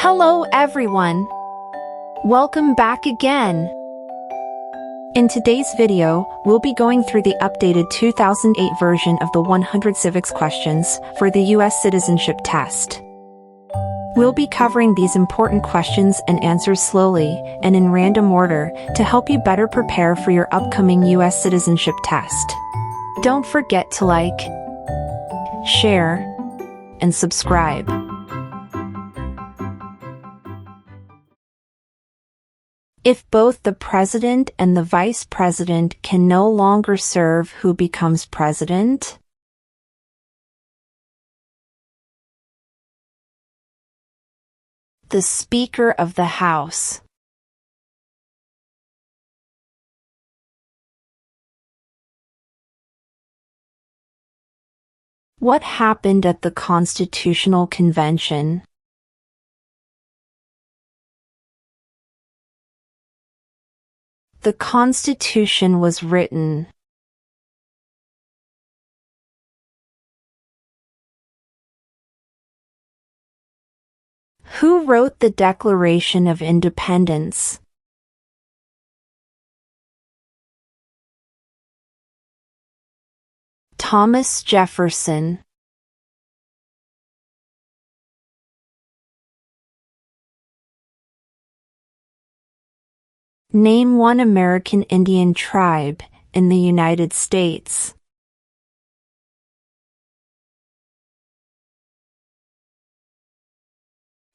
Hello everyone! Welcome back again! In today's video, we'll be going through the updated 2008 version of the 100 Civics Questions for the U.S. Citizenship Test. We'll be covering these important questions and answers slowly and in random order to help you better prepare for your upcoming U.S. Citizenship Test. Don't forget to like, share, and subscribe. If both the president and the vice president can no longer serve, who becomes president? The Speaker of the House. What happened at the Constitutional Convention? The Constitution was written. Who wrote the Declaration of Independence? Thomas Jefferson. Name one American Indian tribe in the United States.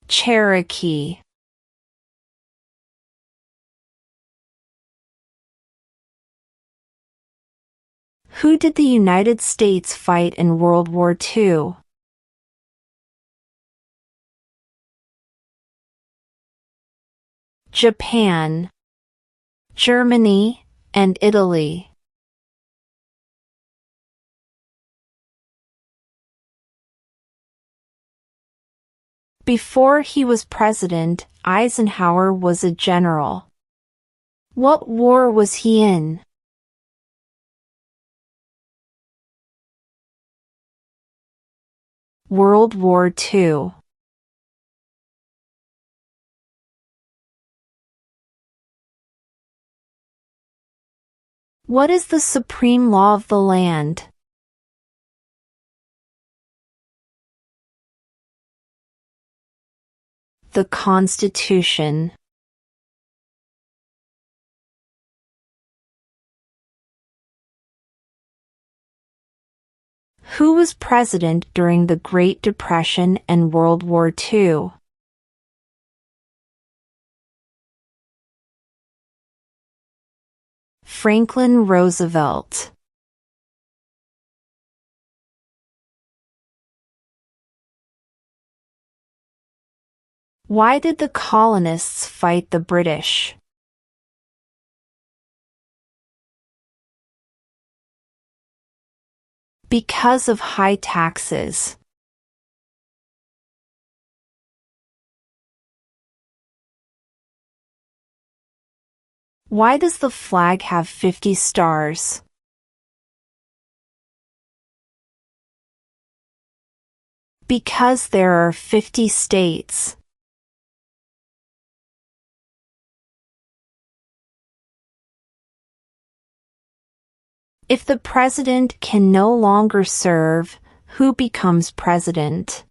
Cherokee. Who did the United States fight in World War II? Japan, Germany, and Italy. Before he was president, Eisenhower was a general. What war was he in? World War II. What is the supreme law of the land? The Constitution. Who was president during the Great Depression and World War II? Franklin Roosevelt. Why did the colonists fight the British? Because of high taxes. Why does the flag have 50 stars? Because there are 50 states. If the president can no longer serve, who becomes president?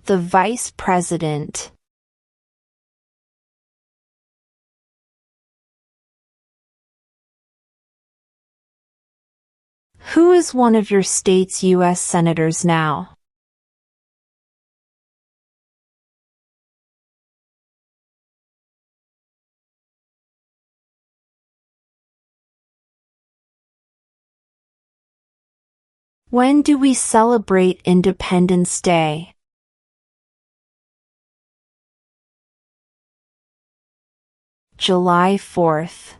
The vice president. Who is one of your state's U.S. senators now? When do we celebrate Independence Day? July 4th.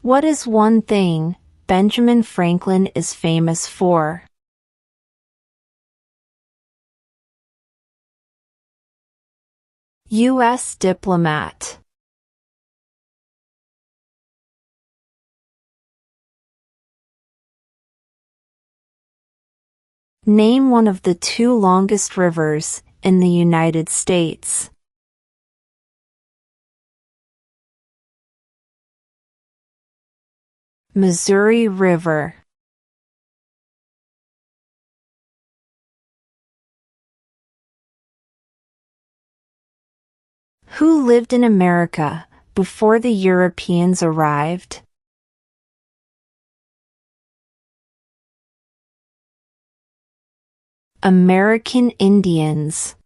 What is one thing Benjamin Franklin is famous for? U.S. diplomat. Name one of the two longest rivers in the United States. Missouri River. Who lived in America before the Europeans arrived? American Indians.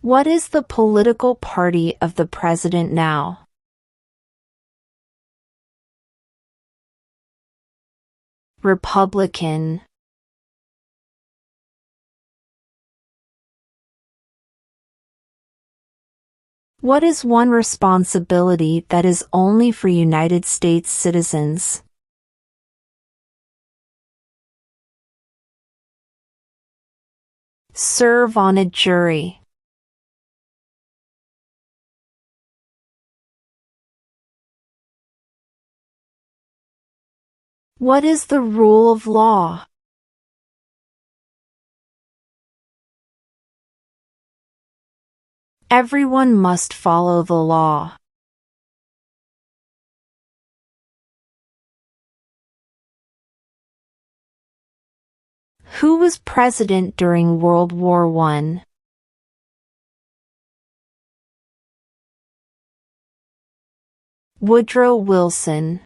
What is the political party of the president now? Republican. What is one responsibility that is only for United States citizens? Serve on a jury. What is the rule of law? Everyone must follow the law. Who was president during World War I? Woodrow Wilson.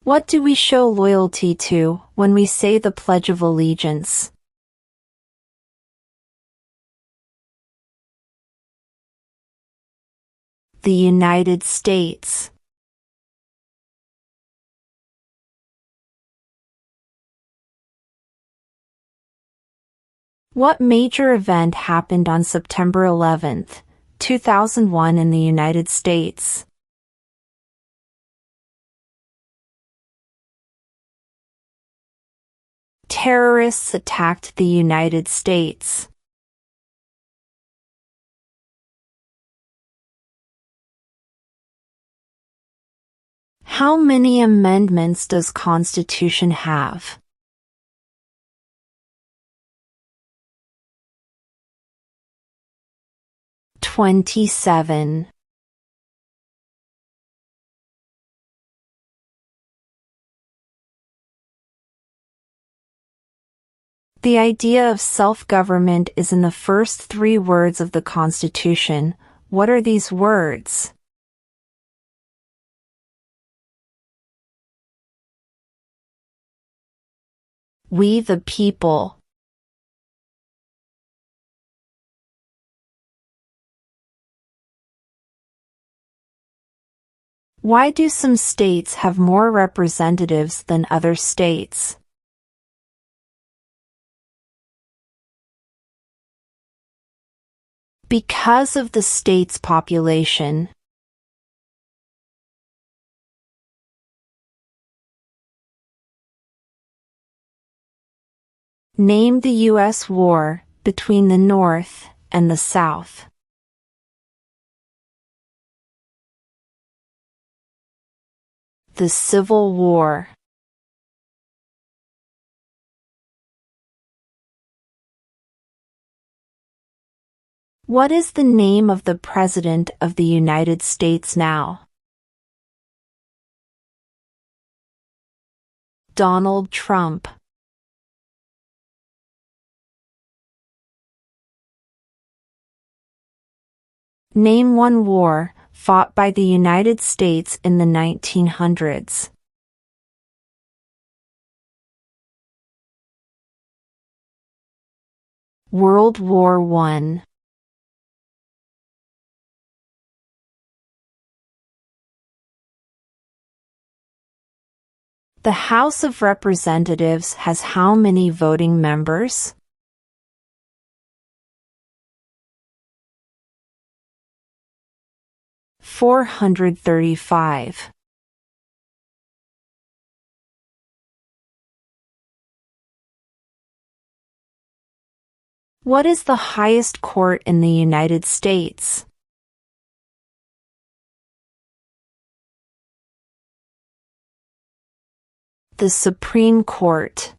What do we show loyalty to when we say the Pledge of Allegiance? The United States. What major event happened on September 11, 2001 in the United States? Terrorists attacked the United States. How many amendments does Constitution have? 27. The idea of self-government is in the first 3 words of the Constitution. What are these words? We the people. Why do some states have more representatives than other states? Because of the state's population. Name the U.S. war between the North and the South. The Civil War. What is the name of the President of the United States now? Donald Trump. Name one war fought by the United States in the 1900s. World War I. The House of Representatives has how many voting members? 435. What is the highest court in the United States? The Supreme Court.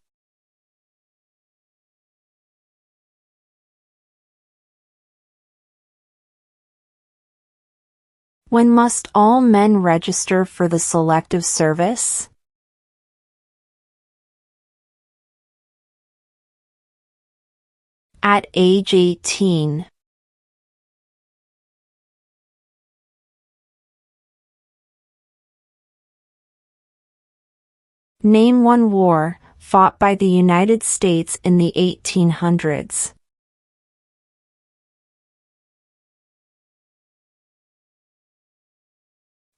When must all men register for the Selective Service? At age 18. Name one war fought by the United States in the 1800s.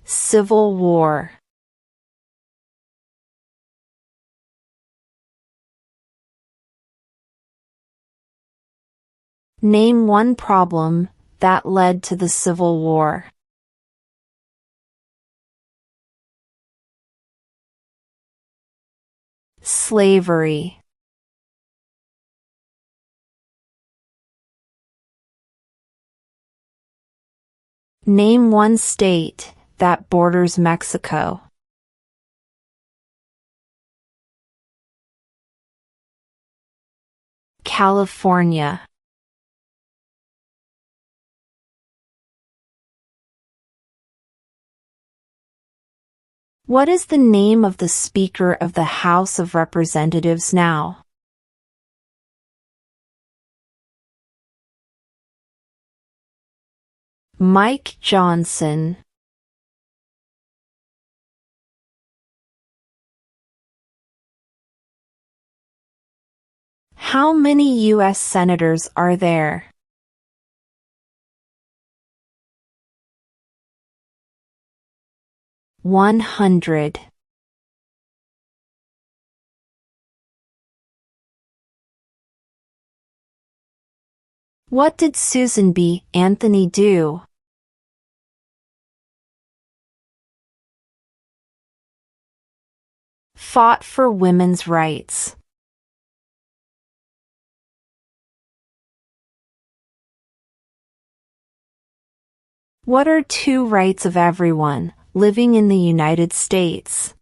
Civil War. Name one problem that led to the Civil War. Slavery. Name one state that borders Mexico. California. What is the name of the Speaker of the House of Representatives now? Mike Johnson. How many U.S. senators are there? $100. What did Susan B. Anthony do? Fought for women's rights. What are two rights of everyone living in the United States?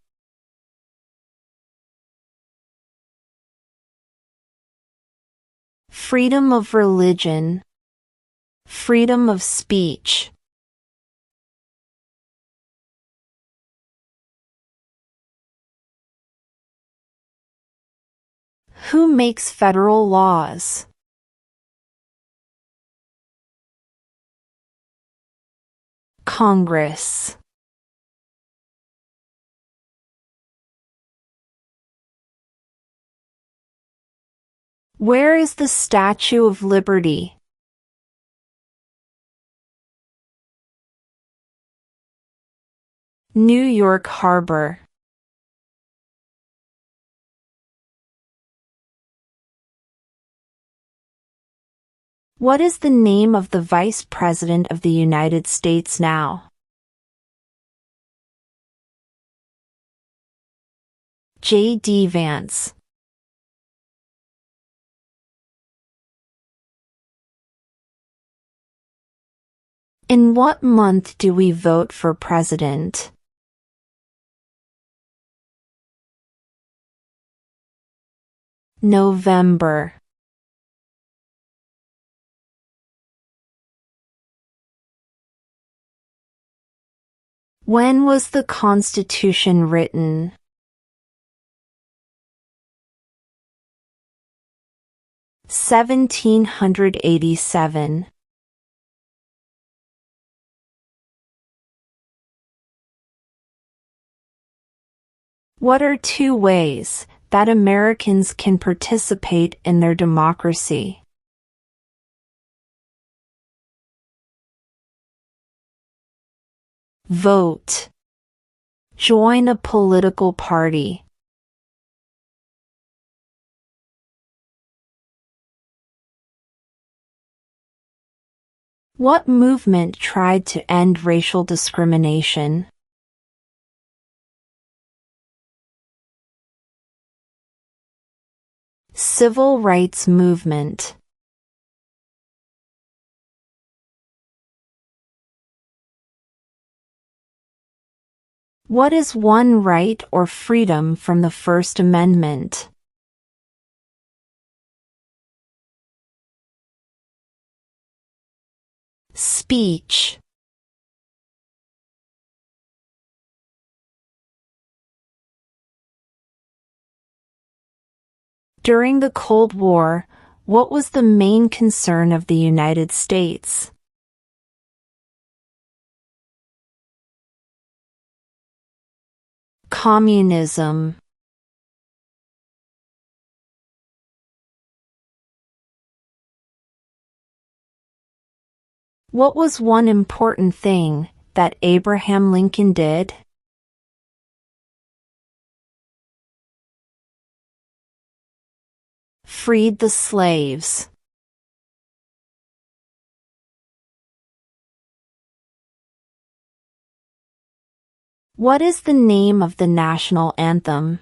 Freedom of religion. Freedom of speech. Who makes federal laws? Congress. Where is the Statue of Liberty? New York Harbor. What is the name of the Vice President of the United States now? J.D. Vance. In what month do we vote for president? November. When was the Constitution written? (1787). What are two ways that Americans can participate in their democracy? Vote. Join a political party. What movement tried to end racial discrimination? Civil rights movement. What is one right or freedom from the First Amendment? Speech. During the Cold War, what was the main concern of the United States? Communism. What was one important thing that Abraham Lincoln did? Freed the slaves. What is the name of the national anthem?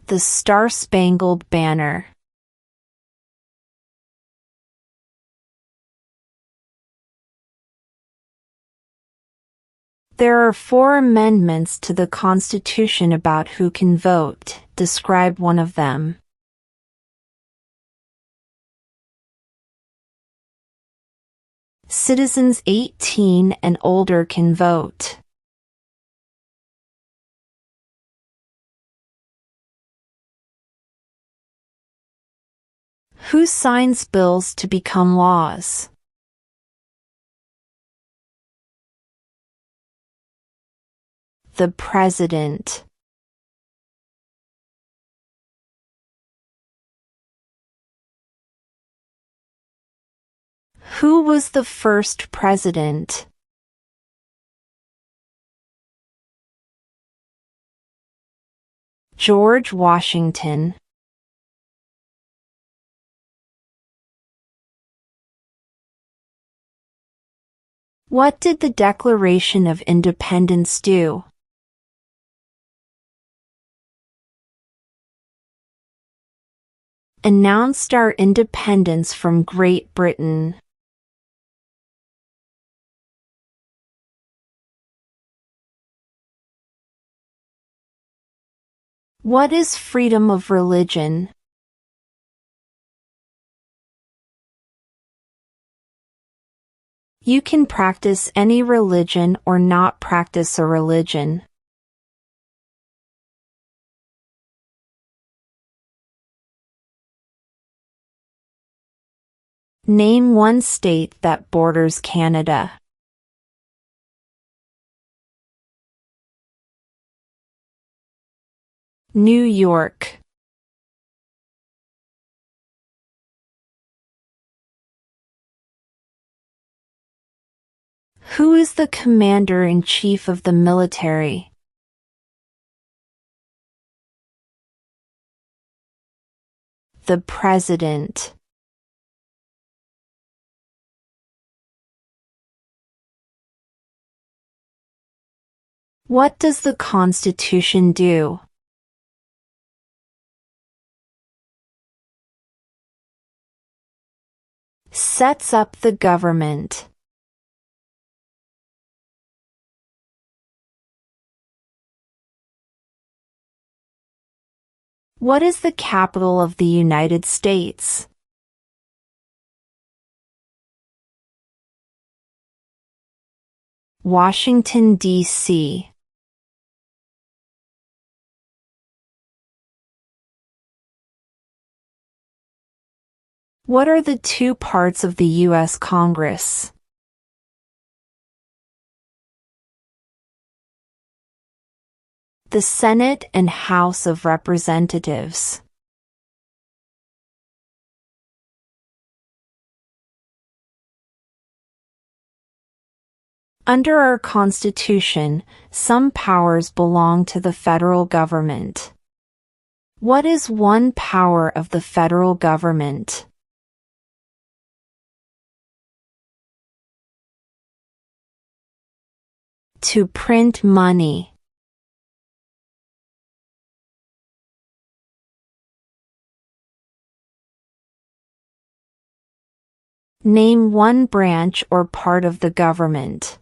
The Star-Spangled Banner. There are 4 amendments to the Constitution about who can vote. Describe one of them. Citizens 18 and older can vote. Who signs bills to become laws? The President. Who was the first president? George Washington. What did the Declaration of Independence do? Announced our independence from Great Britain. What is freedom of religion? You can practice any religion or not practice a religion. Name one state that borders Canada. New York. Who is the commander-in-chief of the military? The President. What does the Constitution do? Sets up the government. What is the capital of the United States? Washington, D.C. What are the 2 parts of the U.S. Congress? The Senate and House of Representatives. Under our Constitution, some powers belong to the federal government. What is one power of the federal government? To print money. Name one branch or part of the government.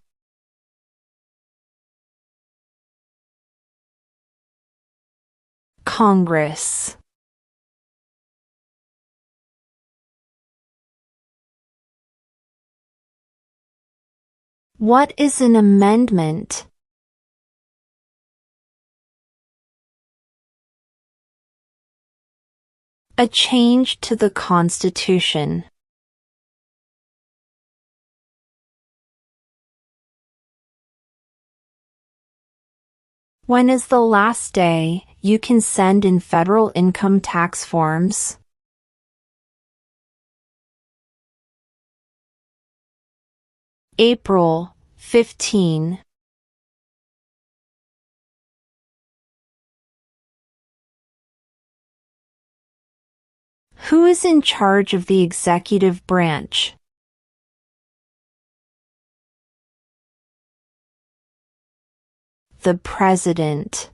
Congress. What is an amendment? A change to the Constitution. When is the last day you can send in federal income tax forms? April 15. Who is in charge of the executive branch? The President.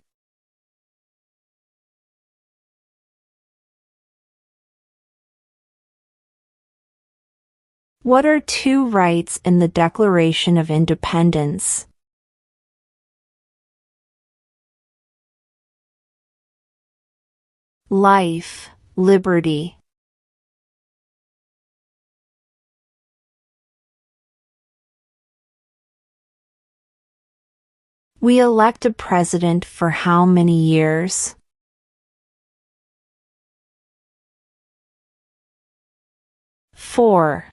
What are two rights in the Declaration of Independence? Life, liberty. We elect a president for how many years? 4.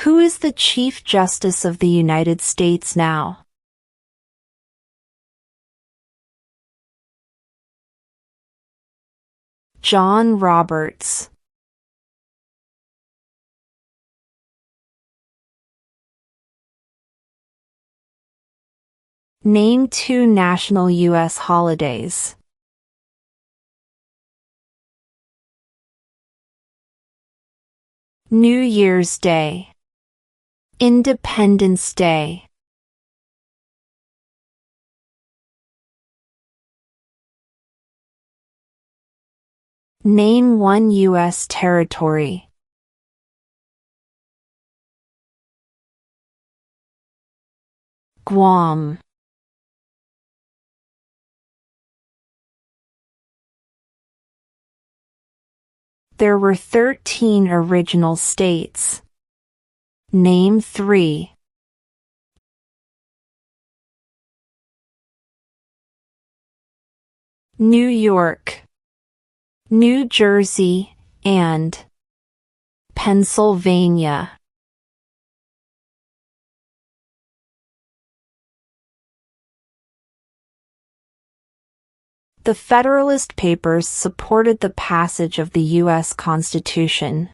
Who is the Chief Justice of the United States now? John Roberts. Name two national U.S. holidays. New Year's Day. Independence Day. Name one U.S. territory. Guam. There were 13 original states. Name 3. New York, New Jersey, and Pennsylvania. The Federalist Papers supported the passage of the U.S. Constitution.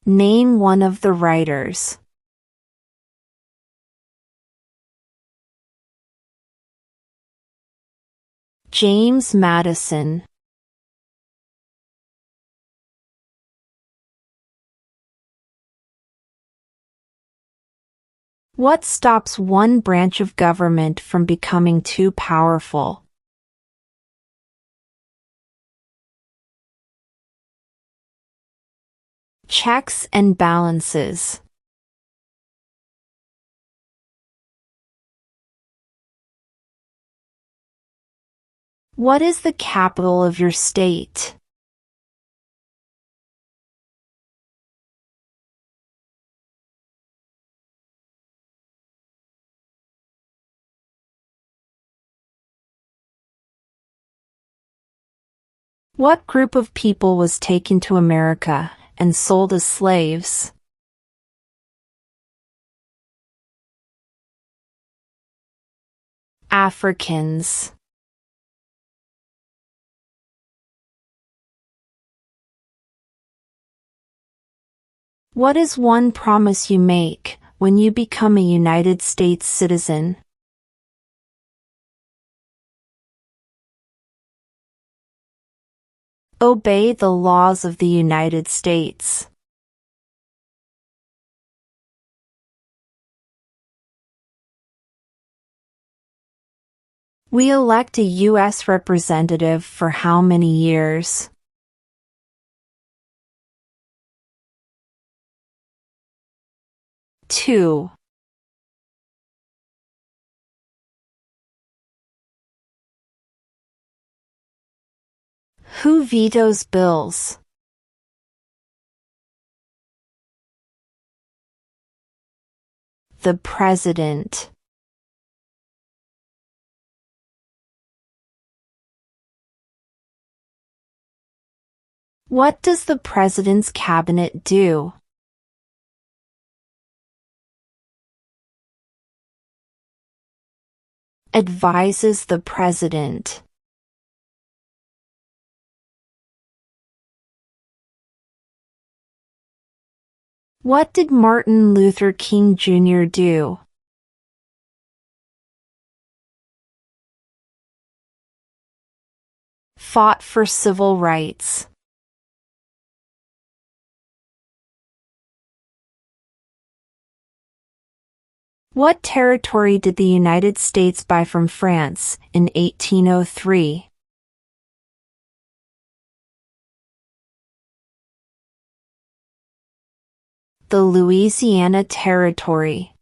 Name one of the writers. James Madison. What stops one branch of government from becoming too powerful? Checks and balances. What is the capital of your state? What group of people was taken to America and sold as slaves? Africans. What is one promise you make when you become a United States citizen? Obey the laws of the United States. We elect a U.S. representative for how many years? Two. Who vetoes bills? The President. What does the President's cabinet do? Advises the President. What did Martin Luther King Jr. do? Fought for civil rights. What territory did the United States buy from France in 1803? The Louisiana Territory.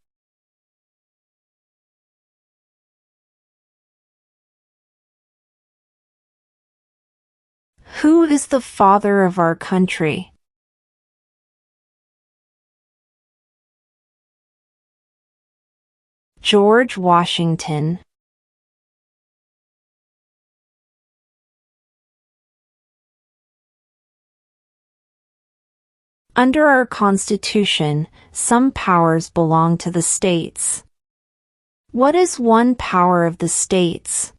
Who is the father of our country? George Washington. Under our Constitution, some powers belong to the states. What is one power of the states?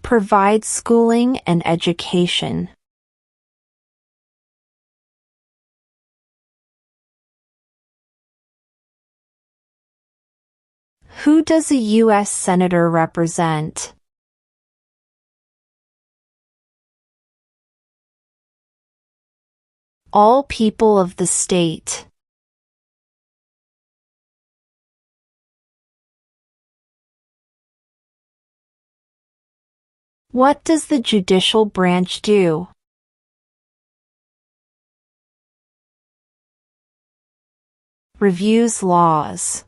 Provide schooling and education. Who does a U.S. Senator represent? All people of the state. What does the judicial branch do? Reviews laws.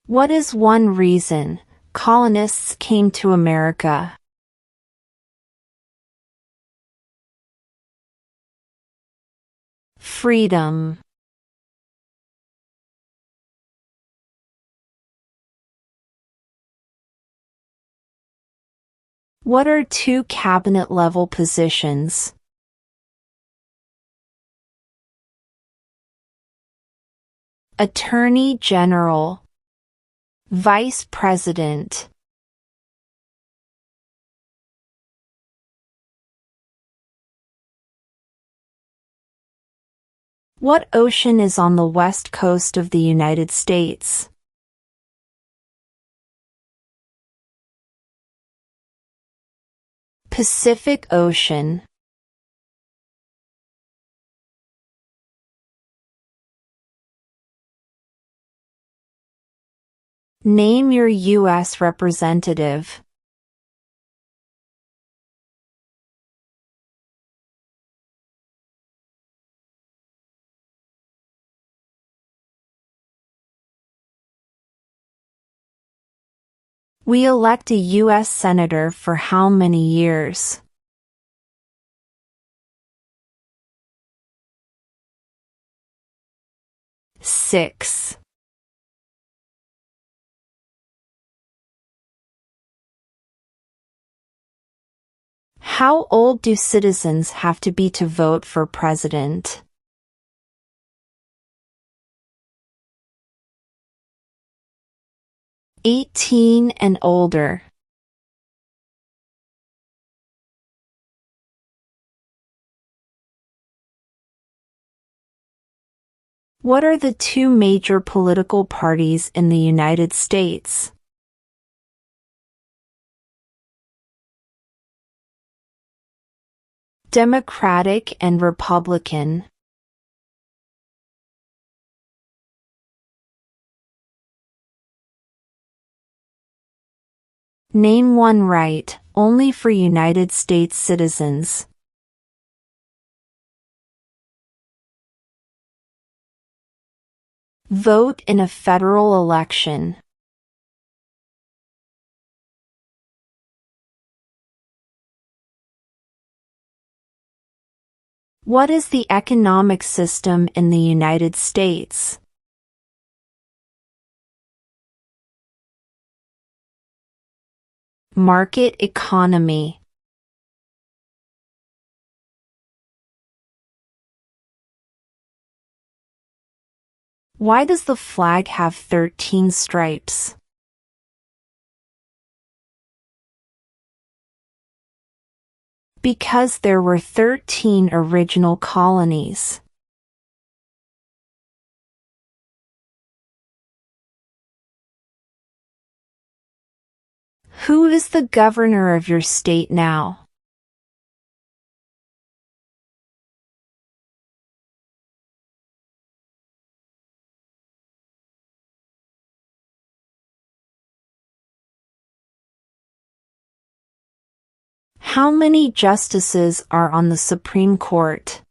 What is one reason colonists came to America? Freedom. What are two cabinet-level positions? Attorney General. Vice President. What ocean is on the west coast of the United States? Pacific Ocean. Name your U.S. representative. We elect a U.S. Senator for how many years? Six. How old do citizens have to be to vote for president? 18 and older. What are the two major political parties in the United States? Democratic and Republican. Name one right, only for United States citizens. Vote in a federal election. What is the economic system in the United States? Market economy. Why does the flag have 13 stripes? Because there were 13 original colonies. Who is the governor of your state now? How many justices are on the Supreme Court?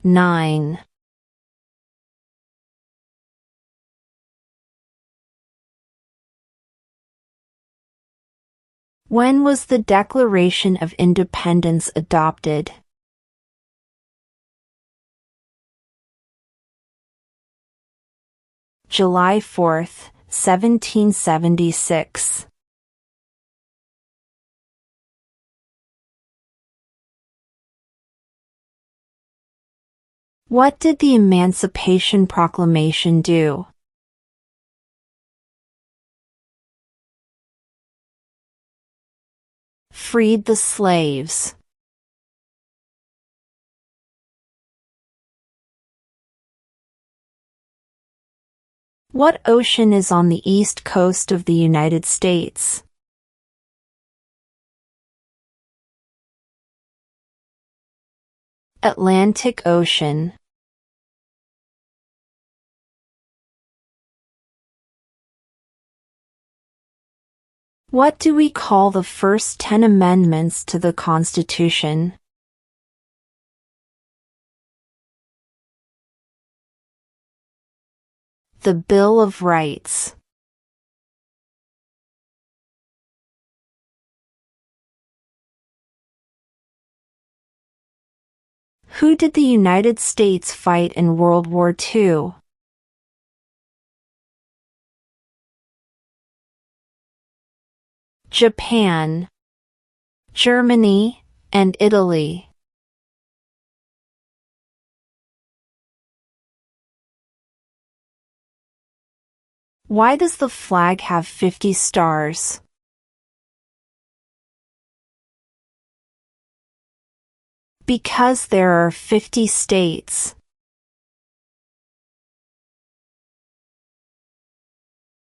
9. When was the Declaration of Independence adopted? July 4th, 1776. What did the Emancipation Proclamation do? Freed the slaves. What ocean is on the east coast of the United States? Atlantic Ocean. What do we call the first 10 amendments to the Constitution? The Bill of Rights. Who did the United States fight in World War II? Japan, Germany, and Italy. Why does the flag have 50 stars? Because there are 50 states.